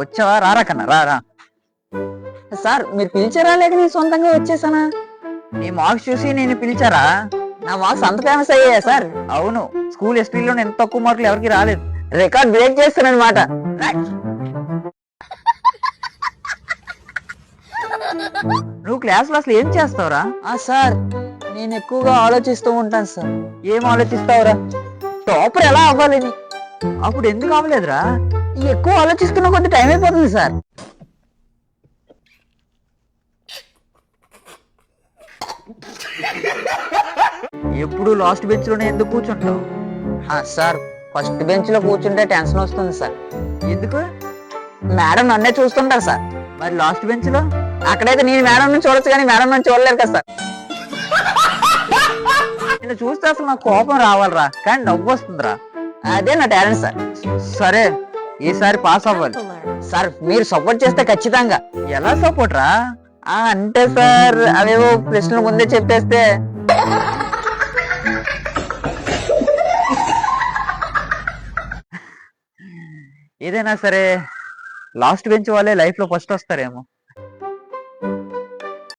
వచ్చావా? రారా కన్నా, రారా. సార్ మీరు పిలిచారా లేక నేను సొంతంగా వచ్చేసానా? నీ మార్క్స్ చూసి నేను పిలిచారా? నా మార్క్స్ అంత ఫేమస్ అయ్యాయా సార్? అవును, స్కూల్ హిస్టరీలో ఎంత తక్కువ మార్కులు ఎవరికి రాలేదు. రికార్డ్ బ్రేక్ చేస్తానన్నమాట. నువ్వు క్లాస్లో అసలు ఏం చేస్తావురా? సార్ నేను ఎక్కువగా ఆలోచిస్తూ ఉంటాను సార్. ఏం ఆలోచిస్తావురా? టాపర్ ఎలా అవ్వాలని. అప్పుడు ఎందుకు అవ్వలేదురా? ఎక్కువ ఆలోచిస్తున్న కొద్ది టైం అయిపోతుంది సార్. ఎప్పుడు లాస్ట్ బెంచ్ లోనే ఎందుకు కూర్చుంటావు? సార్ ఫస్ట్ బెంచ్ లో కూర్చుంటే టెన్షన్ వస్తుంది సార్. ఎందుకు? మేడం నన్నే చూస్తుంటారు సార్. మరి లాస్ట్ బెంచ్ లో? అక్కడైతే నేను మేడం నుంచి చూడొచ్చు కానీ మేడం నుంచి చూడలేరు కదా సార్. నేను చూస్తే అసలు నాకు కోపం రావాలరా, కానీ నవ్వు వస్తుందిరా. అదే నా టాలెంట్ సార్. సరే, ఈసారి పాస్ అవ్వాలి. సార్ మీరు సపోర్ట్ చేస్తే ఖచ్చితంగా. ఎలా సపోర్ట్ రా? అంటే సార్ అవేవో ప్రశ్నలు ముందే చెప్పేస్తే. ఏదైనా సరే లాస్ట్ బెంచ్ వాళ్ళే లైఫ్ లో ఫస్ట్ వస్తారేమో.